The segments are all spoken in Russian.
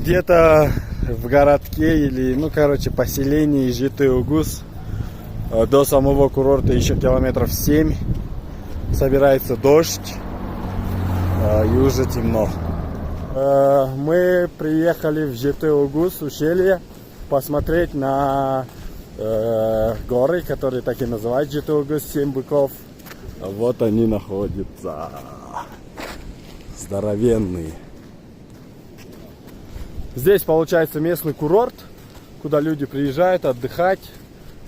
Где-то в городке или, ну, короче, поселении Житый-Угус до самого курорта еще километров 7. Собирается дождь и уже темно. Мы приехали в Житый-Угус, ущелье, посмотреть на горы, которые так и называют Житый-Угус, 7 быков. Вот они находятся. Здоровенные. Здесь получается местный курорт, куда люди приезжают отдыхать.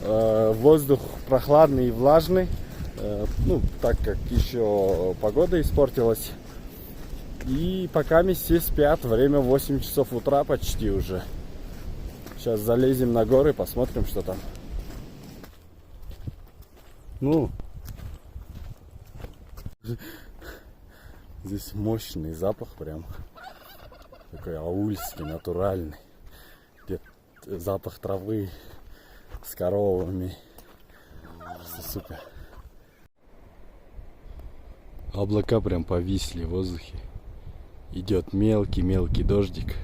Воздух прохладный и влажный. Ну, так как еще погода испортилась. И пока все спят, время 8 часов утра почти уже. Сейчас залезем на горы, посмотрим, что там. Ну, здесь мощный запах прям. Такой аульский, натуральный. Запах травы с коровами. Просто супер. Облака прям повисли в воздухе. Идет мелкий-мелкий дождик.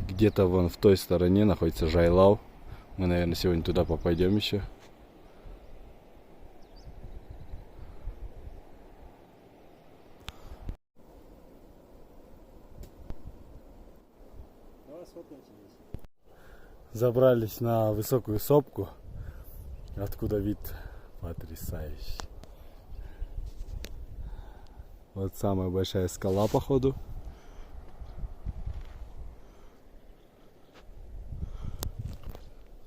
Где-то вон в той стороне находится Жайлау. Мы, наверное, сегодня туда попадем еще. Забрались на высокую сопку, откуда вид потрясающий. Вот самая большая скала, походу.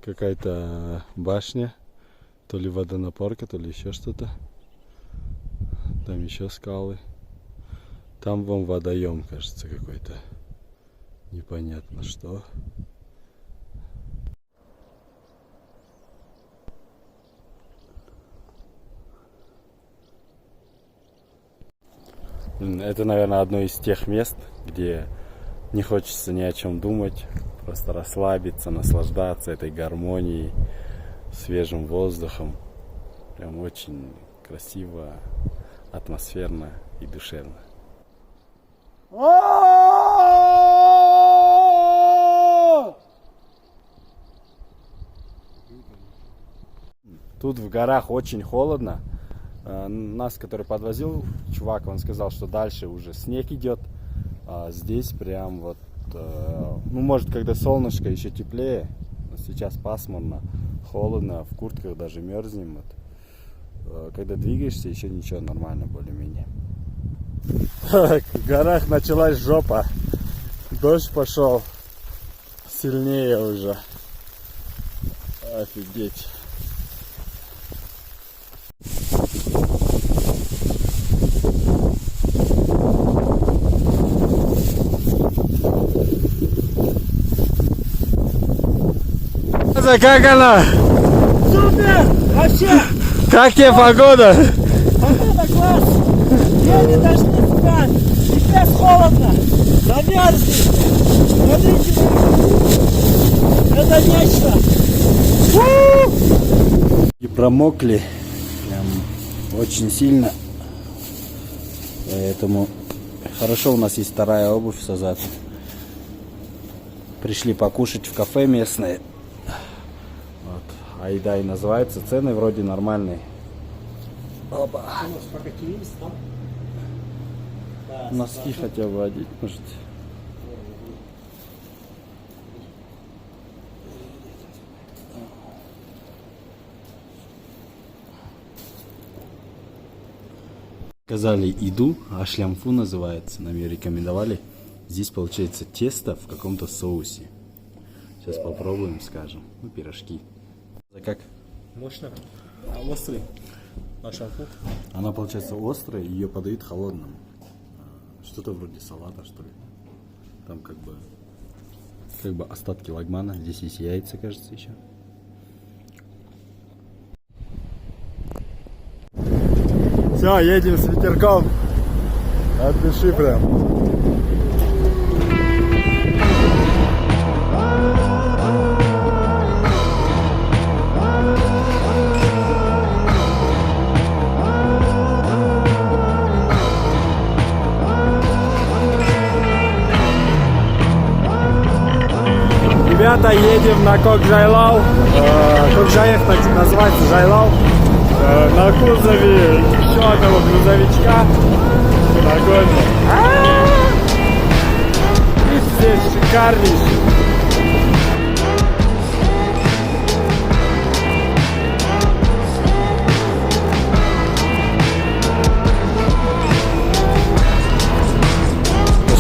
Какая-то башня, то ли водонапорка, то ли еще что-то. Там еще скалы. Там вон водоем, кажется, какой-то. Непонятно что. Это, наверное, одно из тех мест, где не хочется ни о чем думать, просто расслабиться, наслаждаться этой гармонией, свежим воздухом. Прям очень красиво, атмосферно и душевно. Тут в горах очень холодно. Нас, который подвозил чувак, он сказал, что дальше уже снег идет. А здесь прям вот, ну, может, когда солнышко еще теплее, но сейчас пасмурно, холодно, в куртках даже мерзнем. Вот. Когда двигаешься, еще ничего, нормально более-менее. В горах началась жопа. Дождь пошел сильнее уже. Офигеть. Как она? Супер! Вообще! Как тебе погода? Погода класс! Еле дошли сюда! Сейчас холодно! Замерзли! Смотрите! Это нечто! И промокли прям очень сильно. Поэтому хорошо, у нас есть вторая обувь с Азатом. Пришли покушать в кафе местное. А еда и называется, цены вроде нормальные. Опа. Носки хотя бы одеть, может. Сказали еду, ашлямфу называется, нам ее рекомендовали. Здесь получается тесто в каком-то соусе. Сейчас попробуем, скажем. Ну, пирожки. Как? Мощно. Острый. Ашлямфу. Она получается острая, ее подают холодным. Что-то вроде салата, что ли. Там как бы остатки лагмана. Здесь есть яйца, кажется, еще. Все, едем с ветерком. От души прям. Ребята, едем на Кокжайлау. Кокжаев называется Жайлау. На кузове еще одного грузовичка. Прикольно. И здесь шикарнейший.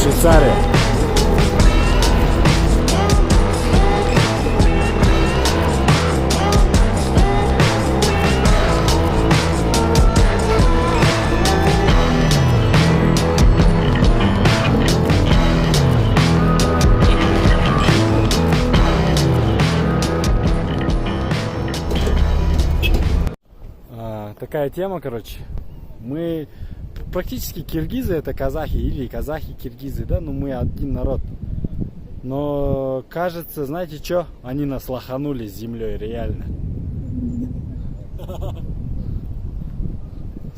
Швейцария. Такая тема, короче. Мы практически киргизы, это казахи, или казахи киргизы, да, ну мы один народ. Но кажется, знаете что, они нас лоханули с землей, реально.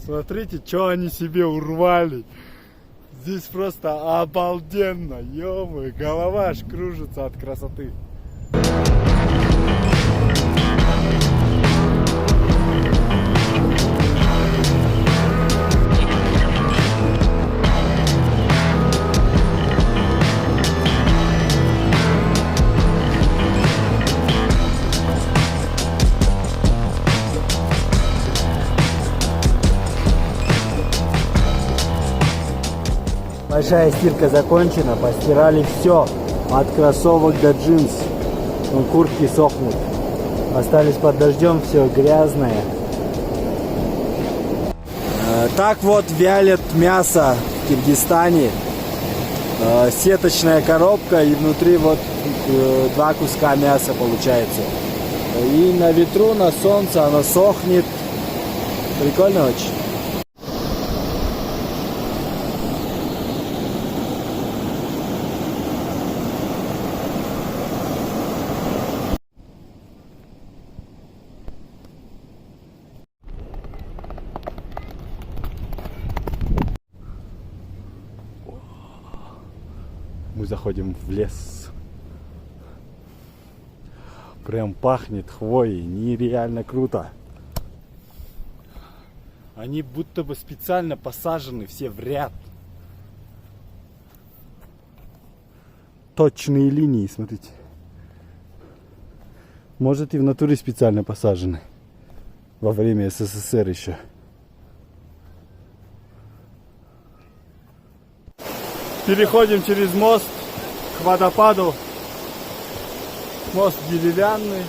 Смотрите, что они себе урвали. Здесь просто обалденно, ё-моё, голова аж кружится от красоты. Большая стирка закончена, постирали все, от кроссовок до джинс. Вон куртки сохнут. Остались под дождем, все грязное. Так вот вялят мясо в Киргизстане. Сеточная коробка и внутри вот 2 куска мяса получается. И на ветру, на солнце оно сохнет. Прикольно очень. Мы заходим в лес. Прям пахнет хвоей, нереально круто. Они будто бы специально посажены все в ряд. Точные линии, смотрите. Может и в натуре специально посажены. Во время СССР еще. Переходим через мост к водопаду. Мост деревянный.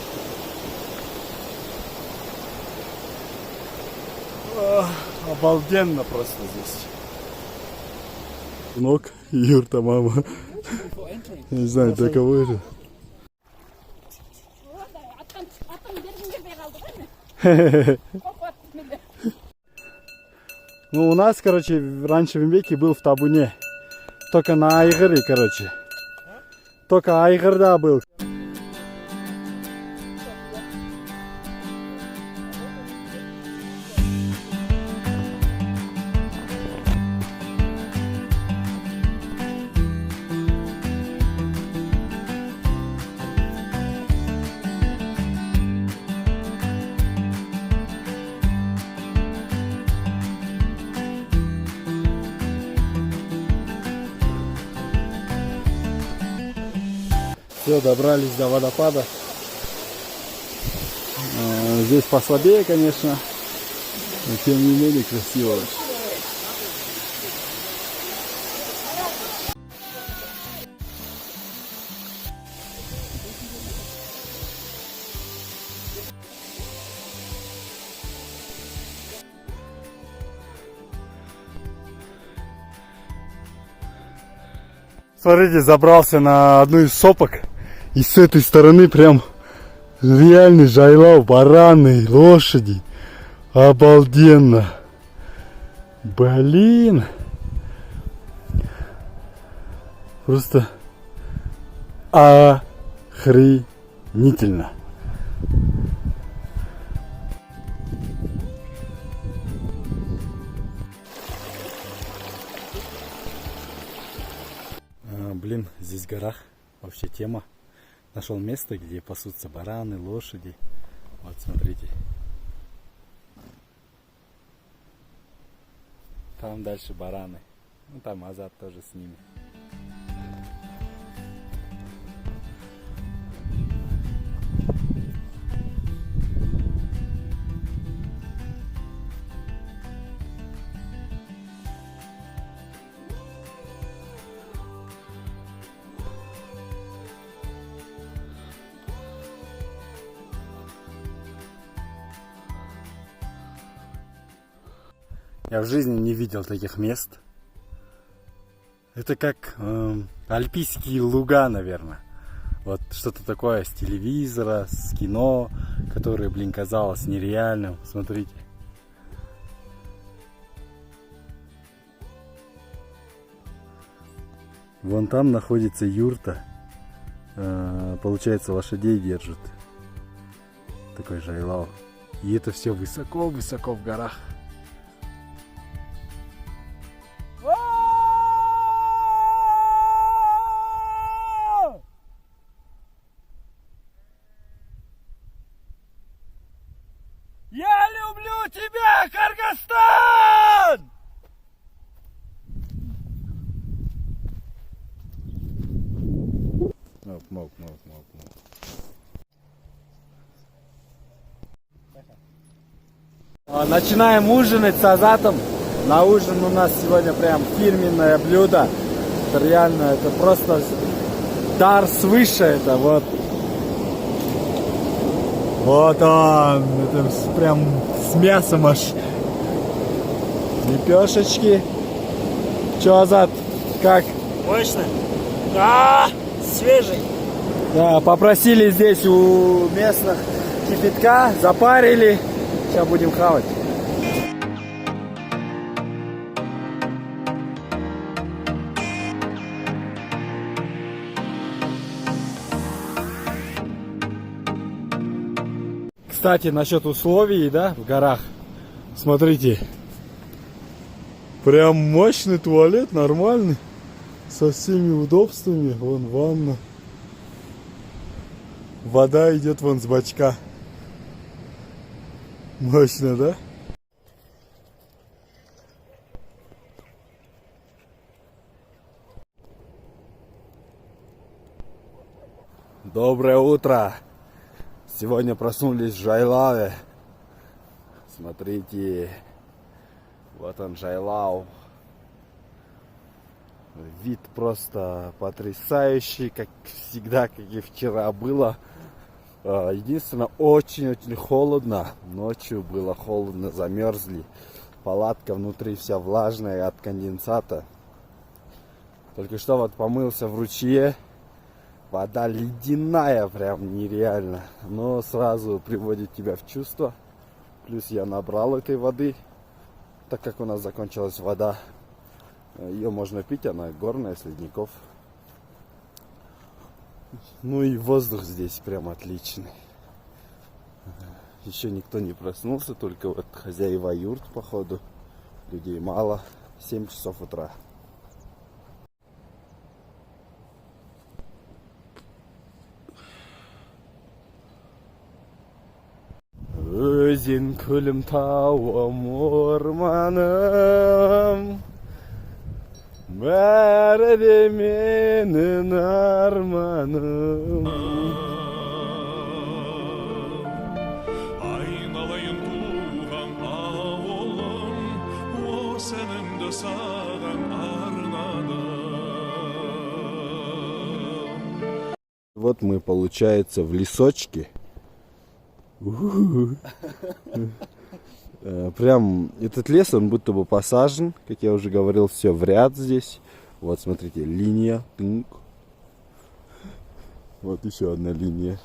Обалденно просто здесь. Ног и юрта мама. Я не знаю, для кого это. Ну, у нас, короче, раньше в Имбеке был в табуне. Только на Айгыры, короче. Только Айгырда был. Все, добрались до водопада. Здесь послабее, конечно, но тем не менее красиво. Смотрите, забрался на одну из сопок. И с этой стороны прям реальный жайлау, бараны, лошади. Обалденно. Блин. Просто охренительно. Блин, здесь в горах вообще тема. Нашел место, где пасутся бараны, лошади. Вот смотрите. Там дальше бараны. Ну там Азат тоже с ними. Я в жизни не видел таких мест. Это как альпийские луга, наверное. Вот что-то такое с телевизора, с кино, которое, блин, казалось нереальным. Смотрите. Вон там находится юрта. Получается, лошадей держат. Такой жайлау. И это все высоко-высоко в горах. Я люблю тебя, Кыргызстан! Мог. Начинаем ужинать с Азатом. На ужин у нас сегодня прям фирменное блюдо. Это реально, это просто дар свыше. Это вот. Вот он. Это прям с мясом аж. Лепешечки. Че, Азат, как? Мощно. Да, свежий. Да, попросили здесь у местных кипятка, запарили. Сейчас будем хавать. Кстати, насчет условий, да, в горах. Смотрите. Прям мощный туалет, нормальный. Со всеми удобствами. Вон ванна. Вода идет вон с бачка. Мощно, да? Доброе утро! Сегодня проснулись в Жайлаве. Смотрите, вот он, Жайлау. Вид просто потрясающий, как всегда, как и вчера было. Единственное, очень-очень холодно. Ночью было холодно, замерзли. Палатка внутри вся влажная от конденсата. Только что вот помылся в ручье. Вода ледяная, прям нереально. Но сразу приводит тебя в чувство. Плюс я набрал этой воды, так как у нас закончилась вода. Ее можно пить, она горная, с ледников. Ну и воздух здесь прям отличный. Еще никто не проснулся, только вот хозяева юрт, походу. Людей мало. 7 часов утра. Өзен көлім тауым орманым, бәрі де менің арманым. Айналайын туған ауылым, о сенің де саған арнадым. Вот мы, получается, в лесочке. Прям этот лес, он будто бы посажен, как я уже говорил, все в ряд здесь. Вот смотрите, линия. Вот еще одна линия.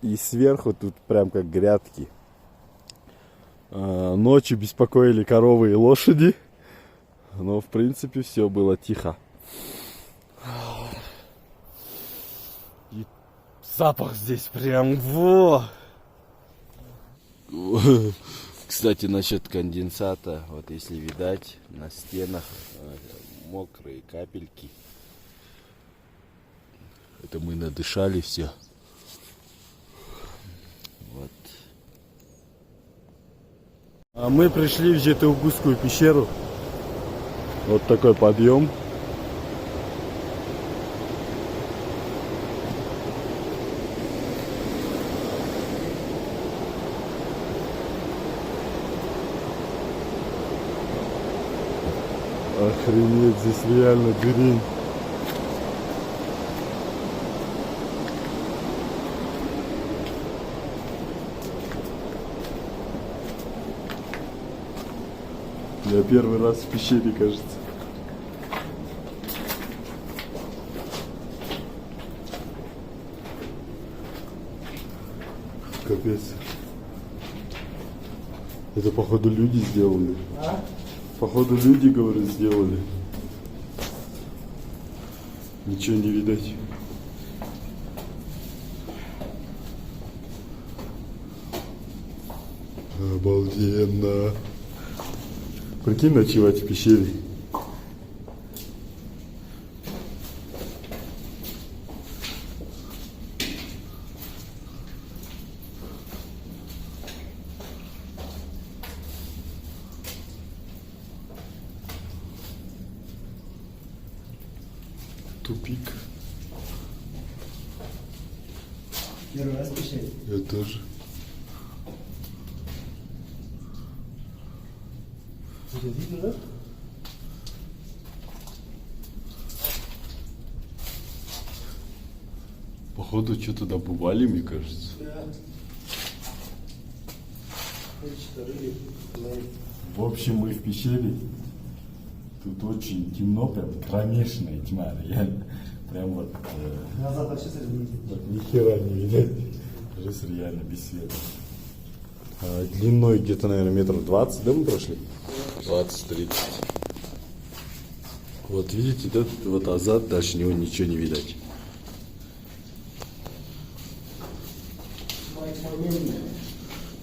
И сверху тут прям как грядки. Ночью беспокоили коровы и лошади. Но в принципе все было тихо. И запах здесь прям во! Кстати, насчет конденсата, вот если видать, на стенах мокрые капельки. Это мы надышали все. Вот. А мы пришли в Жетеугузскую пещеру. Вот такой подъем. Охренеть, здесь реально дырень. Я первый раз в пещере, кажется. Капец. Это, походу, люди сделали. Походу, люди, говорят, сделали. Ничего не видать. Обалденно. Прикинь, ночевать в пещере. Тупик. Первый раз пещере. Я тоже. Видно, да? Походу, что-то добывали, мне кажется. В общем, мы в пещере. Тут очень темно, прям кромешная тьма, реально. Прям вот... Назад вообще видно. Вот ни хера не видать. Жесть реально без света. Длиной где-то, наверное, метров 20, да, мы прошли? 20-30. Вот видите, да, вот азат, дальше него ничего не видать.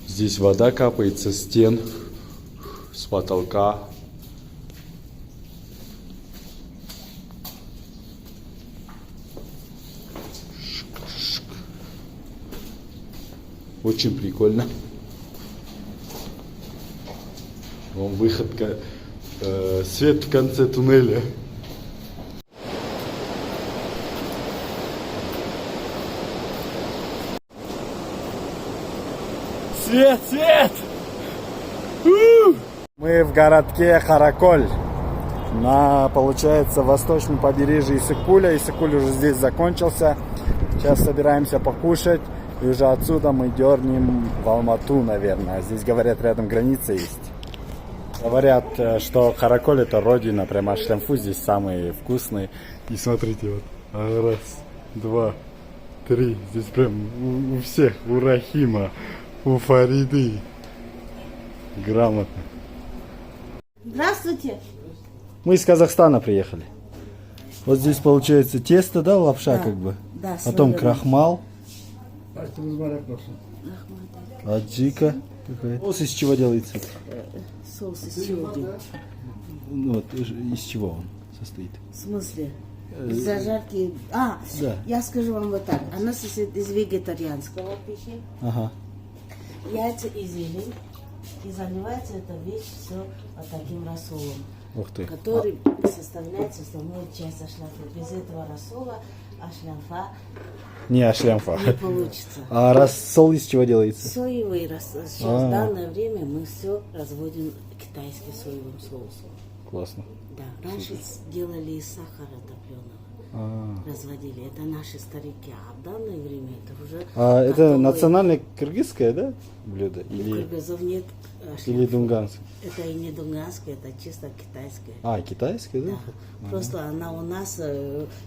Здесь вода капает со стен, с потолка. Очень прикольно. Вон выход, свет в конце туннеля. Свет, свет! Мы в городке Хараколь, на, получается, восточном побережье Иссык-Куля. Иссык-Куль уже здесь закончился. Сейчас собираемся покушать. И уже отсюда мы дернем в Алмату, наверное. Здесь, говорят, рядом граница есть. Говорят, что Хараколь — это родина прямо ашлямфу. Здесь самые вкусные. И смотрите, вот. Раз, два, три. Здесь прям у всех. У Рахима, у Фариды. Грамотно. Здравствуйте. Мы из Казахстана приехали. Вот здесь получается тесто, да, лапша, Да, как бы. да, Потом слоеная. крахмал. Аджика. Соус из чего делается? Соус из чего? Ну, вот, из чего он состоит? В смысле? Из зажарки. Да. Я скажу вам вот так. Она состоит из вегетарианского пищи, Ага. яйца и зелень. И заливается эта вещь все вот таким рассолом, Ух ты. который составляет составную часть ашлямфа. Без этого рассола ашлямфа Не ашлямфа. не получится. А рассол из чего делается? Соевый рассол. Сейчас в данное время мы все разводим китайским соевым соусом. Классно. Да, раньше делали из сахара топленого, разводили. Это наши старики, а в данное время это уже... Это готовые. национальное кыргызское, да, блюдо? У Или кыргызов нет ашлямфа. или дунганск? Это и не дунганское, это чисто китайское. Китайское, да? Да. Просто она у нас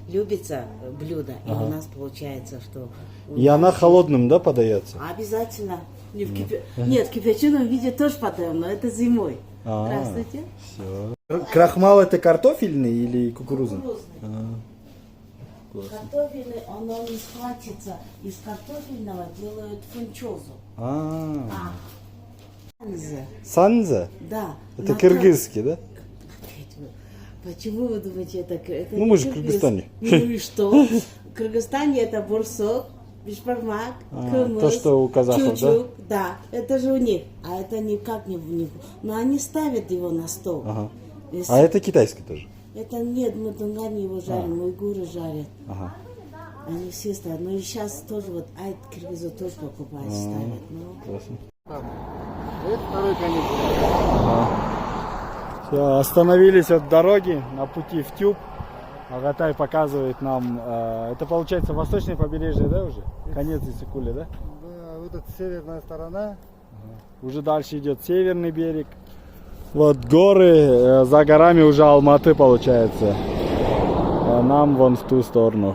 любится блюдо, и у нас получается, что... И она холодным, да, подается? Обязательно. Не в Нет, в кипяченом виде тоже подаем, но это зимой. Здравствуйте. Все. Крахмал — это картофельный или кукурузный? Картофельный, оно не схватится. Из картофельного делают фунчозу. Санза. Санза? Да. Это на кыргызский, да? Почему вы думаете, это Ну, мы же в кыргыз? Кыргызстане. Ну и что? Кыргызстане это бурсок, бишбармак, кымыз, то, что у казахов, чучук. Да, это же у них. А это никак не в них. Но они ставят его на стол. Ага. Если- А это китайский тоже? Это нет, мы тунгане его жарим, уйгуры жарят. Ага. Они все ставят. Ну и сейчас тоже вот айт киргизы тоже покупают, ставят. Ну. Классно. Все, остановились от дороги на пути в Тюб. Агатай показывает нам, это получается восточное побережье, да, уже? Конец Иссыкуля, да? Да, вот это северная сторона. Уже дальше идет северный берег. Вот горы, за горами уже Алматы получается. А нам вон в ту сторону.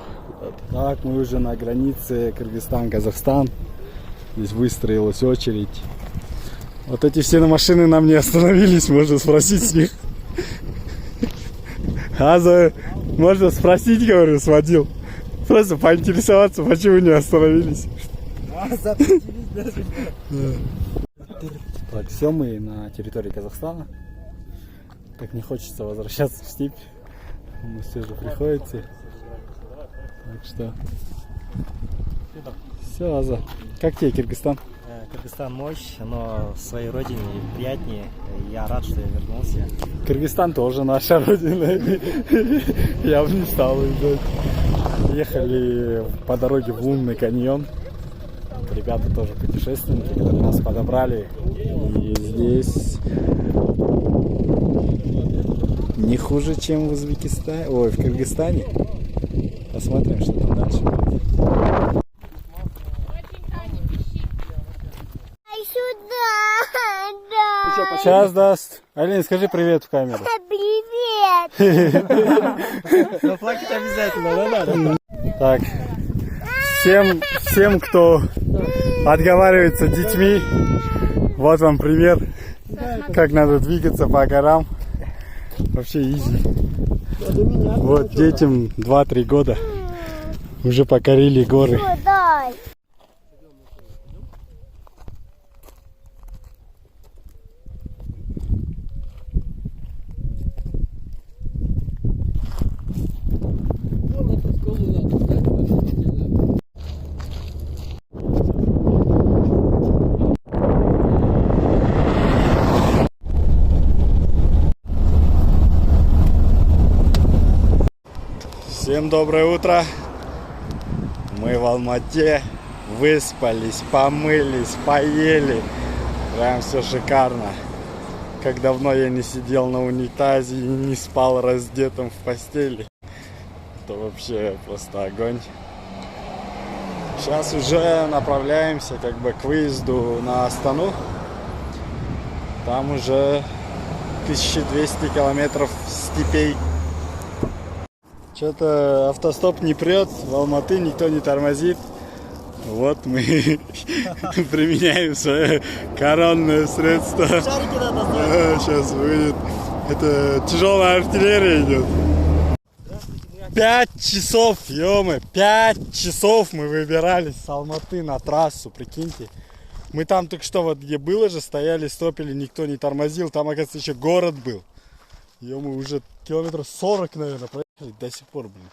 Так, мы уже на границе Кыргызстан-Казахстан. Здесь выстроилась очередь. Вот эти все машины нам не остановились, можно спросить с них. Можно спросить, говорю, сводил. Просто поинтересоваться, почему не остановились. Так, все, мы на территории Казахстана. Так не хочется возвращаться в степь. Но все же приходится. Так что... Все, Аза. Как тебе Кыргызстан? Кыргызстан мощь, но в своей родине приятнее. Я рад, что я вернулся. Кыргызстан тоже наша родина. Я бы не стал уезжать. Ехали по дороге в Лунный каньон. Ребята тоже путешественники, которые нас подобрали. И здесь не хуже, чем в Узбекистане. Ой, в Кыргызстане. Посмотрим, что там дальше будет. Сейчас даст. Алина, скажи привет в камеру. Привет! Но плакать обязательно, да? Так, всем, кто отговаривается детьми, вот вам пример, как надо двигаться по горам. Вообще изи. Вот детям 2-3 года уже покорили горы. Дай! Всем доброе утро. Мы в Алмате. Выспались, помылись, поели. Прям все шикарно. Как давно я не сидел на унитазе и не спал раздетым в постели. Это вообще просто огонь. Сейчас уже направляемся как бы к выезду на Астану. Там уже 1200 километров степей. Что-то автостоп не прет, в Алматы никто не тормозит. Вот мы применяем свое коронное средство. Сейчас выйдет. Это тяжелая артиллерия идет. 5 часов, ё-моё, 5 часов мы выбирались с Алматы на трассу, прикиньте. Мы там только что, вот где было же, стояли, стопили, никто не тормозил. Там, оказывается, еще город был. Ё-моё, уже километров 40, наверное, проехали до сих пор, блин.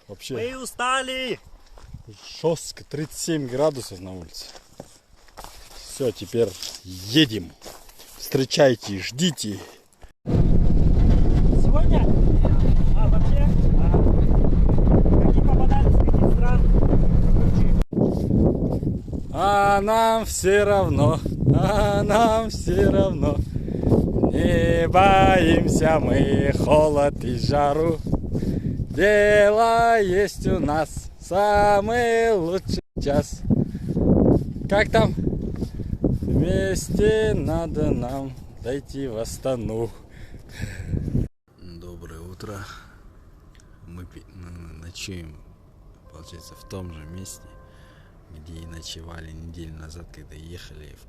Вообще. Мы устали! Жестко, 37 градусов на улице. Все, теперь едем. Встречайте, ждите. Сегодня? Вообще? Какие попадались, какие страны? А нам все равно, не боимся мы холод и жару. Дело есть у нас самый лучший час. Как там? Вместе надо нам дойти в Астану. Доброе утро. Мы ночуем, получается, в том же месте, где и ночевали неделю назад, когда ехали в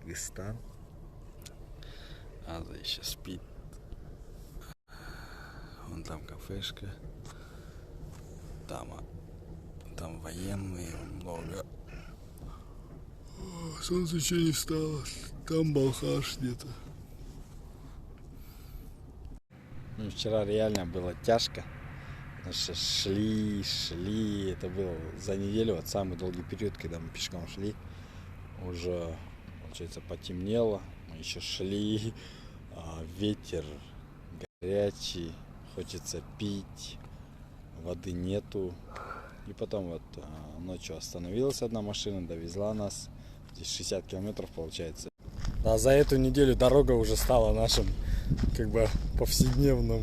Кыргызстан. Аза еще спит. Вон там кафешка. Там военные много. Солнце еще не встало. Там Балхаш где-то. Ну, вчера реально было тяжко. Потому что шли, это было за неделю, вот самый долгий период, когда мы пешком шли, уже, получается, потемнело, мы еще шли, ветер горячий, хочется пить, воды нету. И потом вот ночью остановилась одна машина, довезла нас, здесь 60 километров получается. А за эту неделю дорога уже стала нашим, как бы, повседневным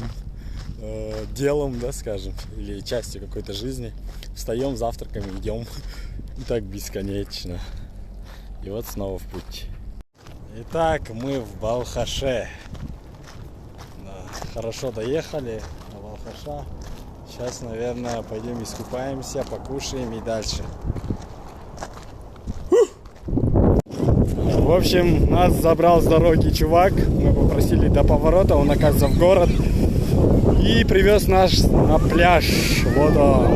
делом, да, скажем, или частью какой-то жизни. Встаем, завтракаем, идем. И так бесконечно. И вот снова в путь. Итак, мы в Балхаше. Да, хорошо доехали до Балхаша. Сейчас, наверное, пойдем искупаемся, покушаем и дальше. В общем, нас забрал с дороги чувак. Мы попросили до поворота, он, оказывается, в город. И привез нас на пляж. Вот он.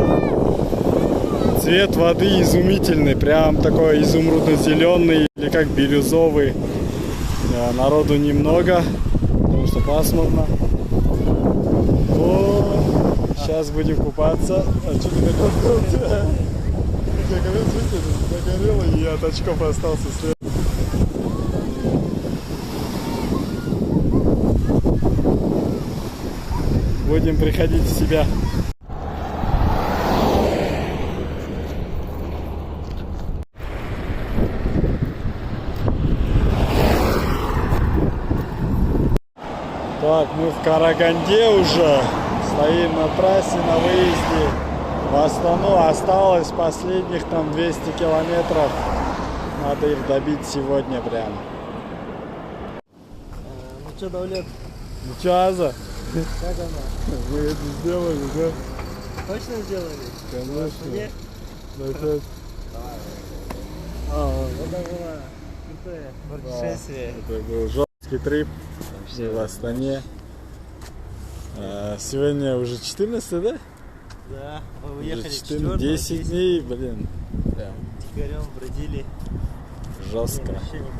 Цвет воды изумительный. Прям такой изумрудно-зеленый. Или как бирюзовый. Народу немного. Потому что пасмурно. О, сейчас будем купаться. А что ты такое? Загорело, и от очков остался след. Будем приходить в себя. Так, мы в Караганде уже. Стоим на трассе, на выезде в Астану. Осталось последних там 200 километров. Надо их добить сегодня прям. Ну что, Давлет, Ну чё, Аза? как она? Мы это сделали, да? Точно сделали? Конечно. Мне? Вот Это было крутое путешествие. это был жесткий трип в Астане. Сегодня уже 14, да? Да, мы Уже уехали 14, 10 дней, блин. Прям Тихорем бродили. жестко. Вообще не